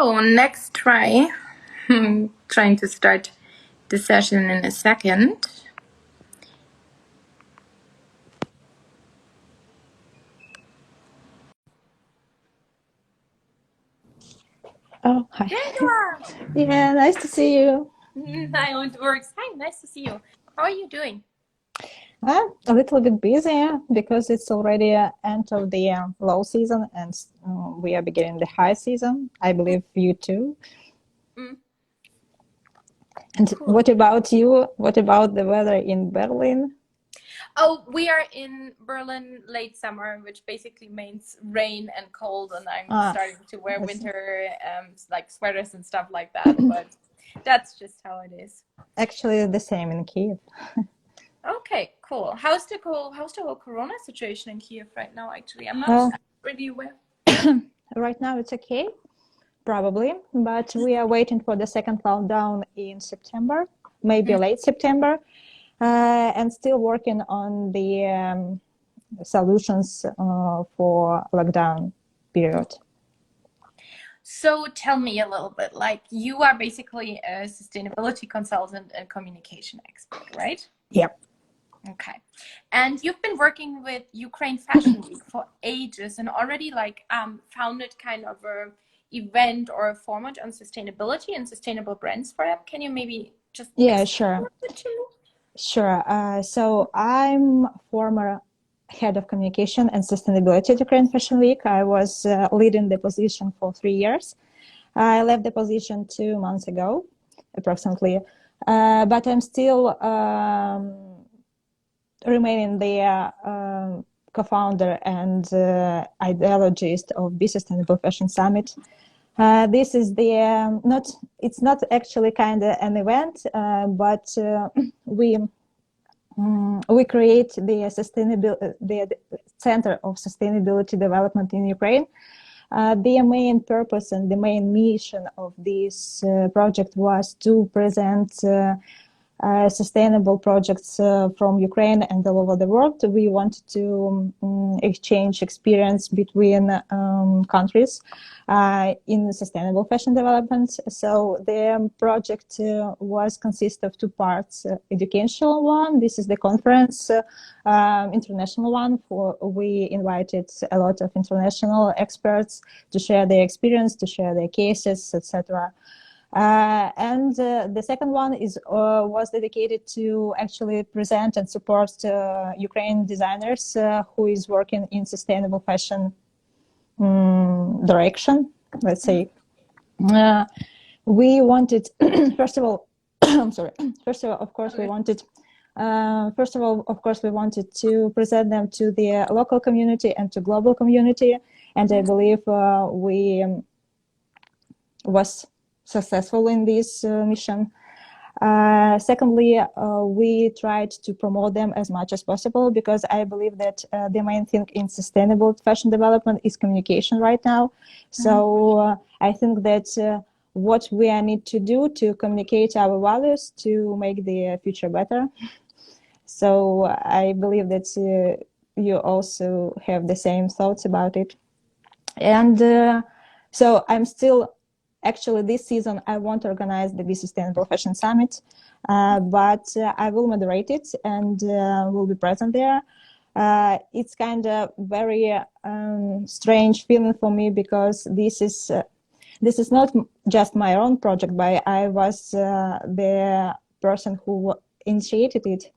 So next try, I'm trying to start the session in a second. Oh, hi. There you are. Yeah, nice to see you. Hi, it works. Hi, nice to see you. How are you doing? A little bit busy because it's already end of the low season and we are beginning the high season. I believe you too. Mm, And cool. what about you? What about the weather in Berlin? Oh, we are in Berlin late summer, which basically means rain and cold, and I'm Ah, starting to wear yes. winter like sweaters and stuff like that. But that's just how it is. Actually the same in Kiev. Okay, cool. How's the whole Corona situation in Kiev right now? Actually, I'm not Well, really aware. right now it's okay, probably, but we are waiting for the second lockdown in September, maybe late September, and still working on the solutions for lockdown period. So tell me a little bit, like you are basically a sustainability consultant and communication expert, right? Yep. Okay. And you've been working with Ukraine Fashion Week for ages and already founded kind of a event or a format on sustainability and sustainable brands for them. Can you maybe just Yeah, explain sure. it to me? Sure. So I'm former head of communication and sustainability at Ukraine Fashion Week. I was leading the position for 3 years. I left the position 2 months ago, approximately, but I'm still remaining the co-founder and ideologist of Be Sustainable Fashion Summit. This is the it's not actually kind of an event, but we create the Center of Sustainability Development in Ukraine. The main purpose and the main mission of this project was to present sustainable projects from Ukraine and all over the world. We wanted to exchange experience between countries in sustainable fashion development. So the project was consist of two parts: educational one. This is the conference, international one. We invited a lot of international experts to share their experience, to share their cases, etc. And the second one was dedicated to actually present and support Ukrainian designers who is working in sustainable fashion direction, let's say. We wanted, first of all, I'm sorry. First of all, of course, we wanted. First of all, of course, we wanted to present them to the local community and to global community, and I believe we was successful in this mission. Secondly, we tried to promote them as much as possible because I believe that the main thing in sustainable fashion development is communication right now. So I think that what we need to do to communicate our values to make the future better. So I believe that you also have the same thoughts about it. And so I'm still, actually this season, I won't organize the Be Sustainable Fashion Summit, but I will moderate it and will be present there. It's kind of very strange feeling for me because this is not just my own project, but I was the person who initiated it.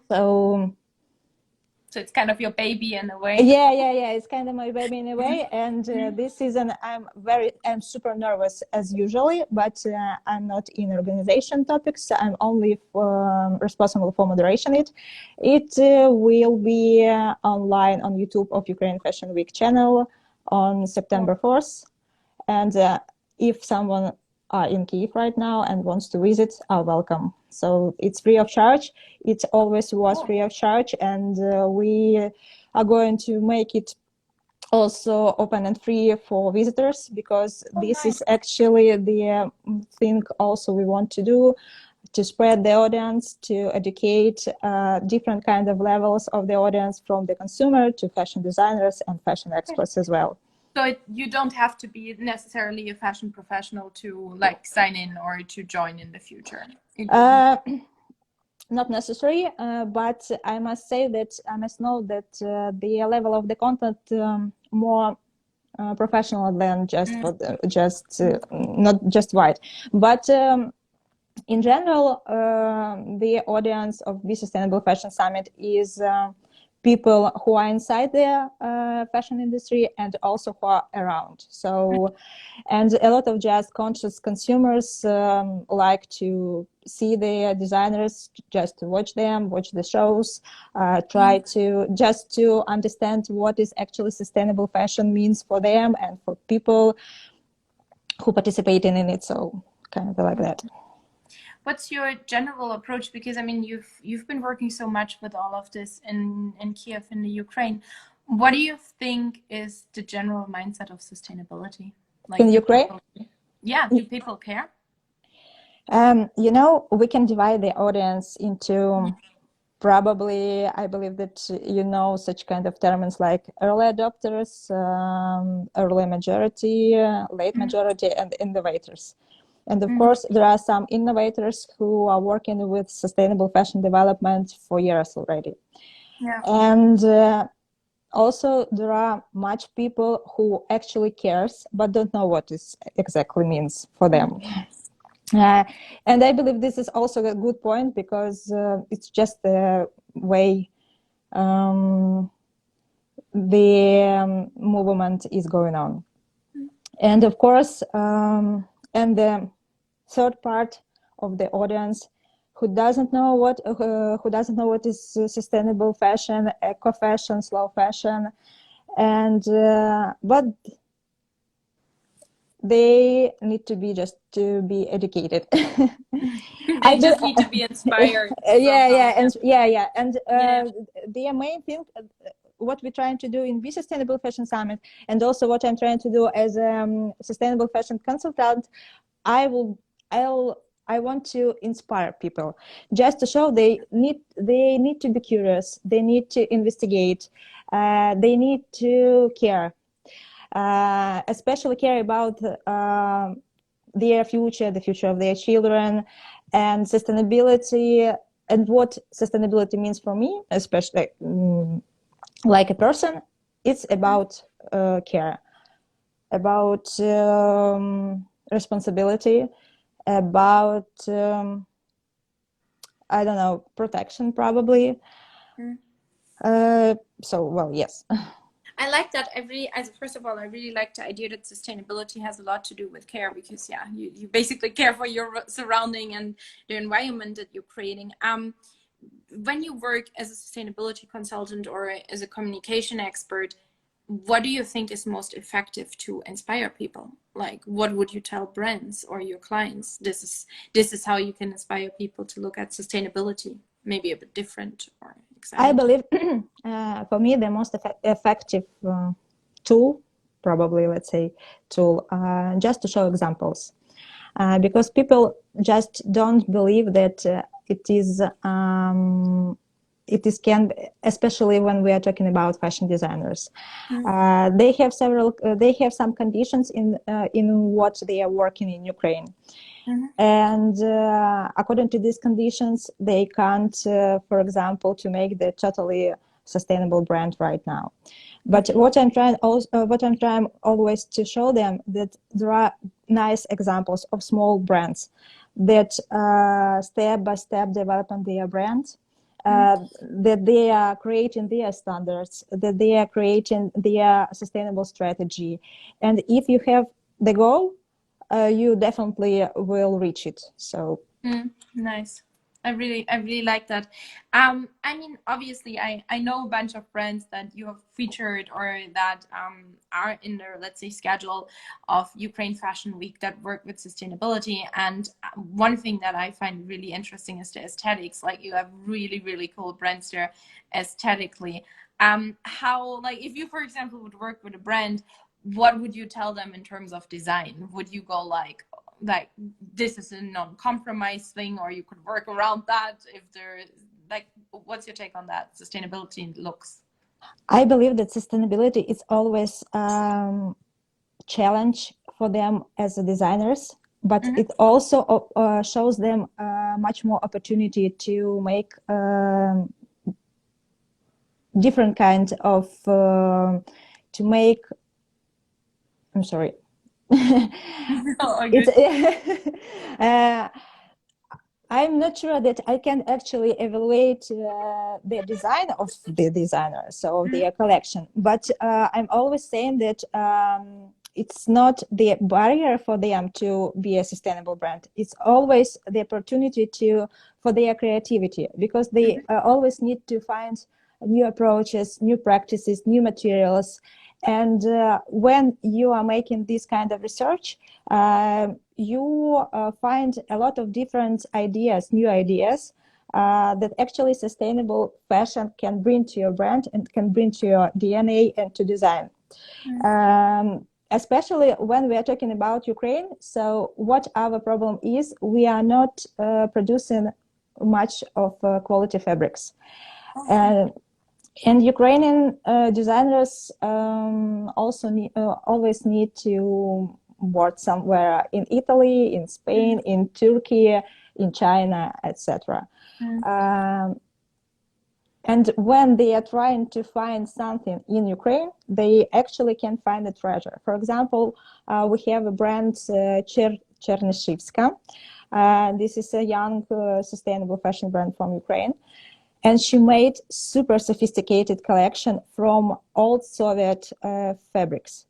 So it's kind of your baby in a way. Yeah. It's kind of my baby in a way. And this season, I'm super nervous as usually, but I'm not in organization topics. I'm only responsible for moderation. It will be online on YouTube of Ukraine Fashion Week channel on September 4th. And if someone in Kyiv right now and wants to visit, are welcome. So it's free of charge. It always was free of charge, and we are going to make it also open and free for visitors because this is actually the thing also we want to do, to spread the audience, to educate different kind of levels of the audience, from the consumer to fashion designers and fashion experts as well. So you don't have to be necessarily a fashion professional to like sign in or to join in the future. Not necessary, but I must say that I must know that the level of the content more professional than just for not just white, but in general, the audience of the Sustainable Fashion Summit is people who are inside the fashion industry and also who are around. So, and a lot of just conscious consumers like to see the designers, just to watch them, watch the shows, try to just to understand what is actually sustainable fashion means for them and for people who participate in it. So kind of like that. What's your general approach? Because I mean, you've been working so much with all of this in Kiev, in the Ukraine. What do you think is the general mindset of sustainability? Like in Ukraine? Do people care? You know, we can divide the audience into probably, I believe that you know such kind of terms like early adopters, early majority, late majority, and innovators. And of course, there are some innovators who are working with sustainable fashion development for years already. Yeah. And also, there are much people who actually cares, but don't know what this exactly means for them. And I believe this is also a good point because it's just the way the movement is going on. And of course, and the third part of the audience who doesn't know what is sustainable fashion, eco fashion, slow fashion, and but they need to be educated. They just need to be inspired. And the main thing, what we're trying to do in the Sustainable Fashion Summit, and also what I'm trying to do as a sustainable fashion consultant, I want to inspire people, just to show they need to be curious, they need to investigate, they need to care. Especially care about their future, the future of their children, and sustainability, and what sustainability means for me, especially like a person. It's about care, about responsibility, about I don't know, protection probably. So, well, yes. I like that. First of all, I really like the idea that sustainability has a lot to do with care, because you basically care for your surrounding and the environment that you're creating. When you work as a sustainability consultant or as a communication expert, what do you think is most effective to inspire people? Like, what would you tell brands or your clients? This is how you can inspire people to look at sustainability, maybe a bit different or exciting. I believe for me the most effective tool, probably let's say tool, just to show examples, because people just don't believe that it is can, especially when we are talking about fashion designers. They have some conditions in what they are working in Ukraine. And according to these conditions, they can't, for example, to make the totally sustainable brand right now. But what I'm trying always to show them, that there are nice examples of small brands that step by step developing their brand, that they are creating their standards, that they are creating their sustainable strategy. And if you have the goal, you definitely will reach it. So nice. I really like that. I mean, obviously, I know a bunch of brands that you have featured or that are in their, let's say, schedule of Ukraine Fashion Week that work with sustainability. And one thing that I find really interesting is the aesthetics. Like, you have really cool brands there aesthetically. How, like, if you, for example, would work with a brand, what would you tell them in terms of design? Would you go like this is a non-compromise thing, or you could work around that? If there, like, what's your take on that, sustainability and looks? I believe that sustainability is always challenge for them as designers, but it also shows them much more opportunity to make different kind of I'm sorry. I'm not sure that I can actually evaluate the design of the designer, so their collection. But I'm always saying that it's not the barrier for them to be a sustainable brand. It's always the opportunity for their creativity, because they always need to find new approaches, new practices, new materials. And when you are making this kind of research, you find a lot of different ideas, new ideas that actually sustainable fashion can bring to your brand and can bring to your DNA and to design. Especially when we are talking about Ukraine. So what our problem is, we are not producing much of quality fabrics. And Ukrainian designers also always need to work somewhere in Italy, in Spain, in Turkey, in China, etc. And when they are trying to find something in Ukraine, they actually can find a treasure. For example, we have a brand, Chernishivska. This is a young, sustainable fashion brand from Ukraine. And she made super sophisticated collection from old Soviet fabrics.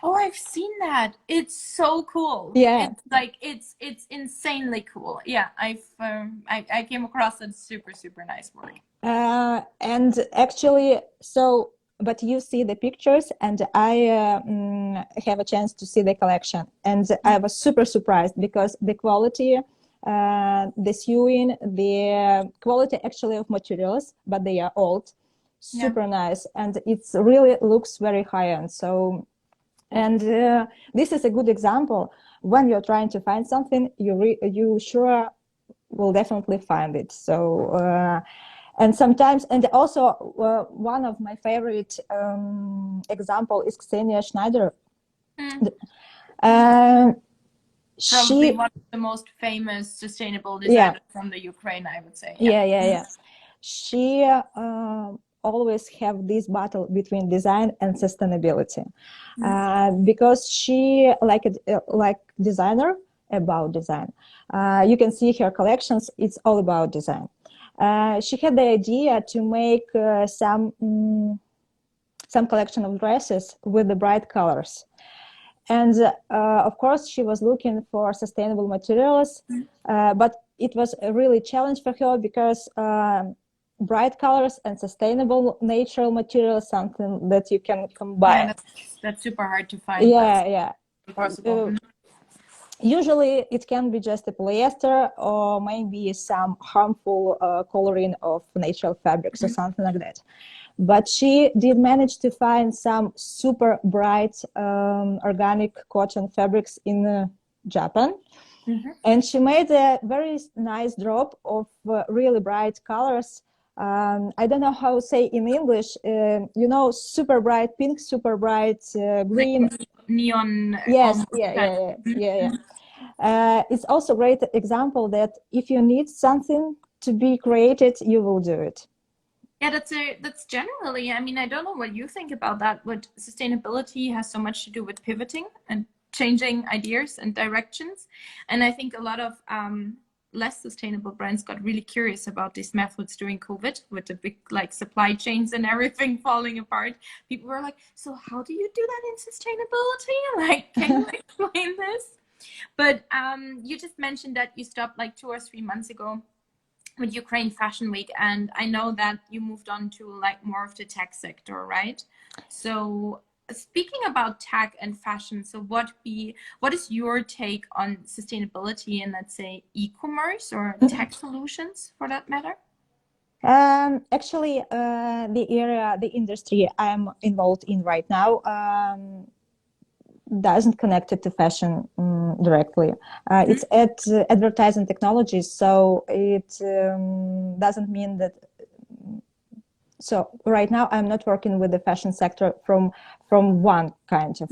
Oh, I've seen that. It's so cool. Yeah. It's like it's insanely cool. Yeah, I came across that super nice work. And actually, but you see the pictures, and I have a chance to see the collection, and I was super surprised because the quality, the sewing, the quality actually of materials, but they are old, super nice, and it's really looks very high end. So, and this is a good example. When you're trying to find something, you sure will definitely find it. So. And sometimes, and also one of my favorite example is Ksenia Schneider. Probably one of the most famous sustainable designers from the Ukraine, I would say. Yeah. She always have this battle between design and sustainability, because she like designer about design. You can see her collections; it's all about design. She had the idea to make some collection of dresses with the bright colors. And of course, she was looking for sustainable materials, but it was a really challenge for her because bright colors and sustainable natural materials, something that you can combine. Yeah, that's super hard to find. Yeah. Impossible. Usually it can be just a polyester or maybe some harmful coloring of natural fabrics or something like that. But she did manage to find some super bright organic cotton fabrics in Japan. And she made a very nice drop of really bright colors. I don't know how to say in English, super bright pink, super bright green. Like neon. Yes, yeah. It's also a great example that if you need something to be created, you will do it. Yeah, that's generally, I mean, I don't know what you think about that, but sustainability has so much to do with pivoting and changing ideas and directions. And I think a lot of less sustainable brands got really curious about these methods during COVID with the big like supply chains and everything falling apart. People were like, so how do you do that in sustainability? Like, can you explain this? But you just mentioned that you stopped like 2 or 3 months ago with Ukraine Fashion Week, and I know that you moved on to like more of the tech sector, right? So speaking about tech and fashion, so what is your take on sustainability in, let's say, e-commerce or tech solutions for that matter? Actually, the industry I'm involved in right now doesn't connect it to fashion directly. It's at advertising technologies, so it doesn't mean that. So right now I'm not working with the fashion sector from one kind of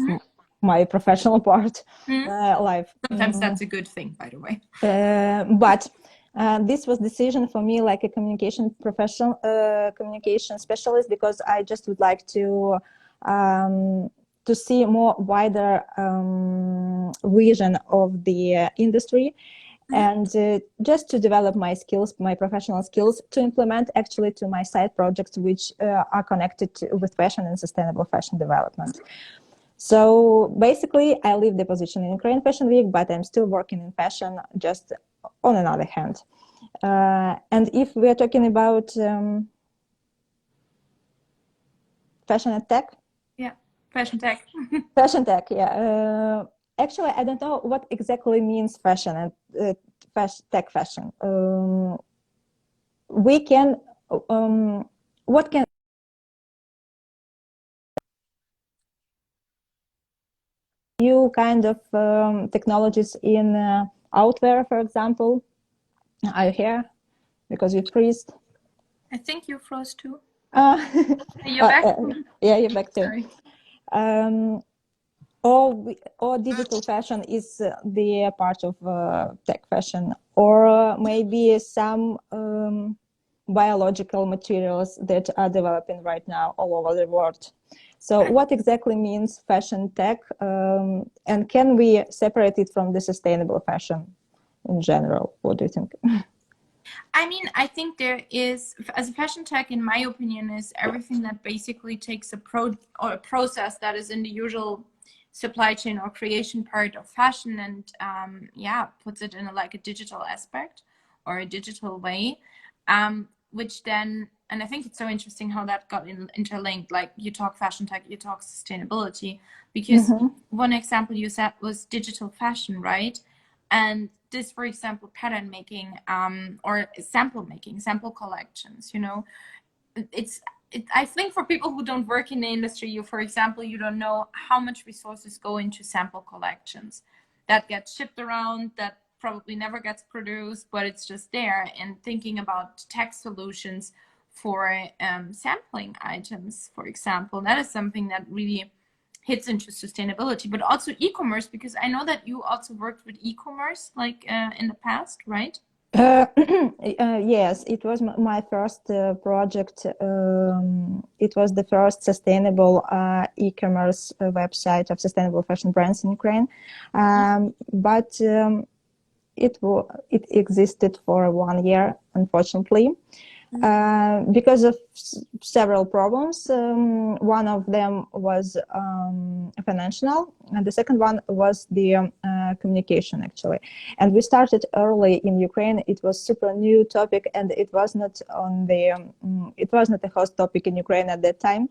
my professional part life. Sometimes that's a good thing, by the way. But this was decision for me like a communication professional, communication specialist, because I just would like to see more wider vision of the industry, and just to develop my skills, my professional skills, to implement actually to my side projects, which are connected with fashion and sustainable fashion development. So basically, I leave the position in Ukraine Fashion Week, but I'm still working in fashion, just on another hand. And if we are talking about fashion and tech, FashionTech. FashionTech, yeah. Actually, I don't know what exactly means fashion and tech fashion. We can, what can new kind of technologies in outwear, for example? Are you here? Because you freeze. I think you froze too. Are you back? Yeah, you're back too. Sorry. Or digital fashion is the part of tech fashion, or maybe some biological materials that are developing right now all over the world. So what exactly means fashion tech, and can we separate it from the sustainable fashion in general? What do you think? I mean, I think there is, as a fashion tech, in my opinion, is everything that basically takes a process that is in the usual supply chain or creation part of fashion and puts it in like a digital aspect or a digital way, which then, and I think it's so interesting how that got interlinked. Like you talk fashion tech, you talk sustainability, because one example you said was digital fashion, right? And this, for example, pattern making or sample making, sample collections, you know, I think for people who don't work in the industry, for example, you don't know how much resources go into sample collections that get shipped around, that probably never gets produced, but it's just there. And thinking about tech solutions for sampling items, for example, that is something that really hits into sustainability, but also e-commerce, because I know that you also worked with e-commerce like in the past, right? Yes, it was my first project. It was the first sustainable e-commerce website of sustainable fashion brands in Ukraine. But it existed for 1 year, unfortunately. Because of several problems. One of them was financial, and the second one was the communication, actually. And we started early in Ukraine. It was super new topic, and it was not a hot topic in Ukraine at that time.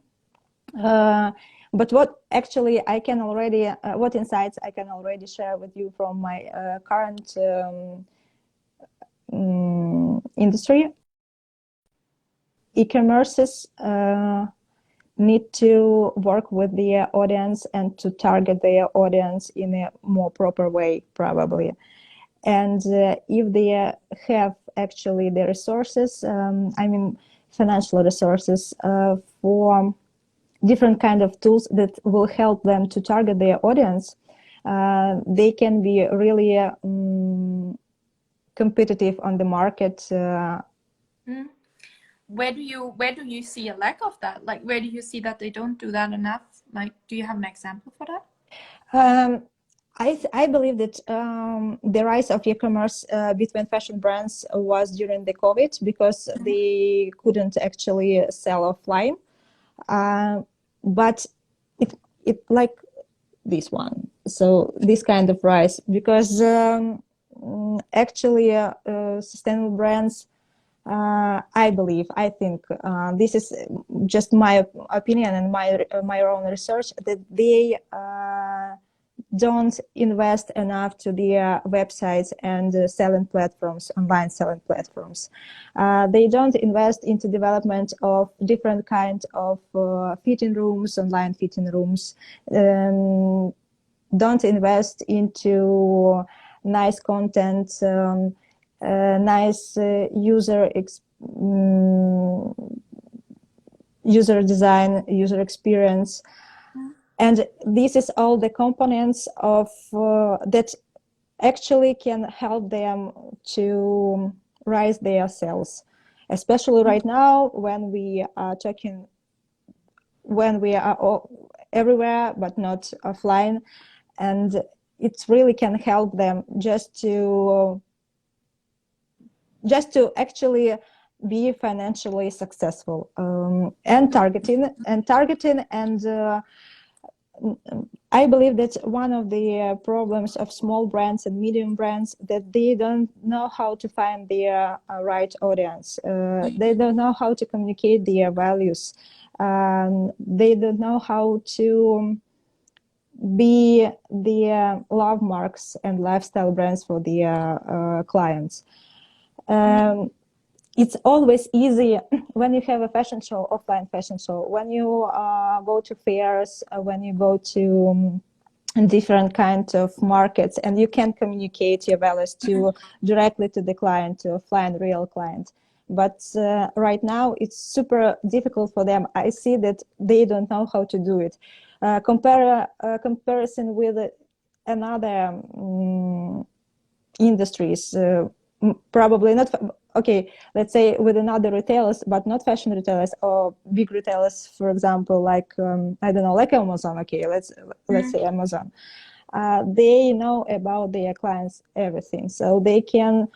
But what actually I can already, what insights I can already share with you from my current industry. E-commerces need to work with their audience and to target their audience in a more proper way, probably. And if they have actually the resources, financial resources for different kind of tools that will help them to target their audience, they can be really competitive on the market. Where do you see a lack of that? Like, where do you see that they don't do that enough? Like, do you have an example for that? I believe that the rise of e-commerce between fashion brands was during the COVID, because they couldn't actually sell offline. But it like this one. So this kind of rise, because actually sustainable brands, I think this is just my opinion and my own research, that they don't invest enough to their websites and selling platforms, online selling platforms. They don't invest into development of different kinds of fitting rooms, online fitting rooms. Don't invest into nice content, nice user design, user experience. And this is all the components of that actually can help them to raise their sales, especially right now when we are talking, when we are all, everywhere but not offline, and it really can help them just to actually be financially successful, and targeting and I believe that one of the problems of small brands and medium brands that they don't know how to find their right audience. They don't know how to communicate their values. They don't know how to be the love marks and lifestyle brands for their clients. It's always easy when you have a fashion show, offline fashion show, when you go to fairs, when you go to different kinds of markets, and you can communicate your values directly to the client, to a offline real client. But right now it's super difficult for them. I see that they don't know how to do it. Comparison with another industries, probably not. Okay, let's say with another retailers, but not fashion retailers or big retailers, for example, like I don't know, like Amazon. Okay, let's say Amazon. They know about their clients everything, so they can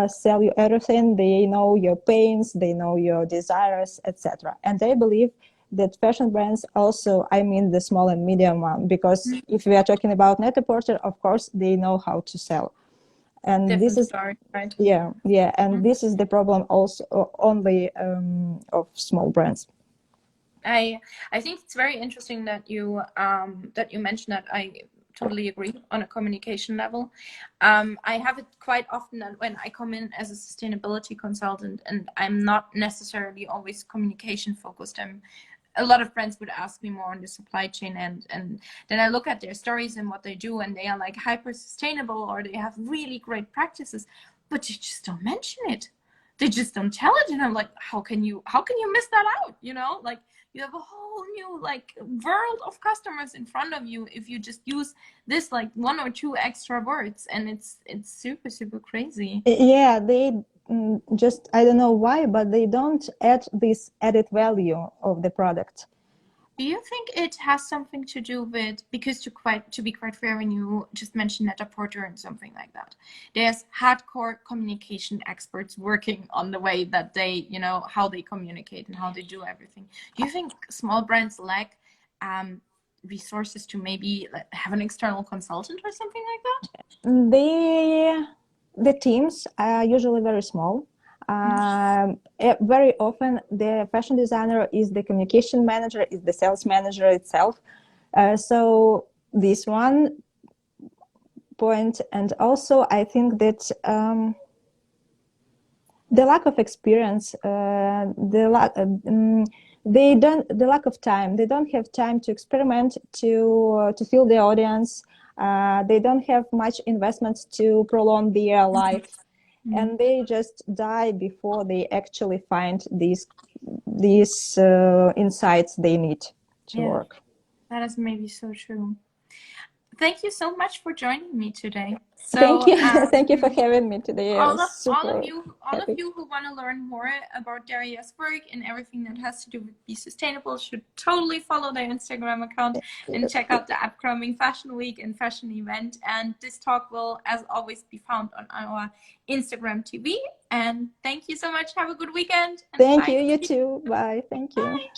sell you everything. They know your pains, they know your desires, etc. And I believe that fashion brands also, I mean the small and medium one, because if we are talking about Net-a-Porter, of course they know how to sell. And Different this is story, right? yeah, and this is the problem also only of small brands. I think it's very interesting that you mentioned that. I totally agree on a communication level. I have it quite often that when I come in as a sustainability consultant and I'm not necessarily always communication focused, a lot of friends would ask me more on the supply chain end, and then I look at their stories and what they do, and they are like hyper sustainable, or they have really great practices, but they just don't mention it. They just don't tell it, and I'm like, how can you miss that out? You know, like you have a whole new like world of customers in front of you if you just use this like one or two extra words, and it's super super crazy. Yeah, they just, I don't know why, but they don't add this added value of the product. Do you think it has something to do with, because to be quite fair, when you just mentioned Net-a-Porter and something like that, there's hardcore communication experts working on the way that they, you know, how they communicate and how they do everything. Do you think small brands lack resources to maybe have an external consultant or something like that? The teams are usually very small. Very often the fashion designer is the communication manager, is the sales manager itself. So this one point, and also I think that the lack of experience, the lack of time. They don't have time to experiment, to feel the audience. They don't have much investments to prolong their life, and they just die before they actually find these insights they need to work. That is maybe so true. Thank you so much for joining me today. So, thank you. Thank you for having me today. All of you who want to learn more about Daria's work and everything that has to do with Be Sustainable should totally follow their Instagram account and check out the upcoming Fashion Week and fashion event. And this talk will, as always, be found on our Instagram TV. And thank you so much. Have a good weekend. Thank you. You too. Bye. Thank you. Bye.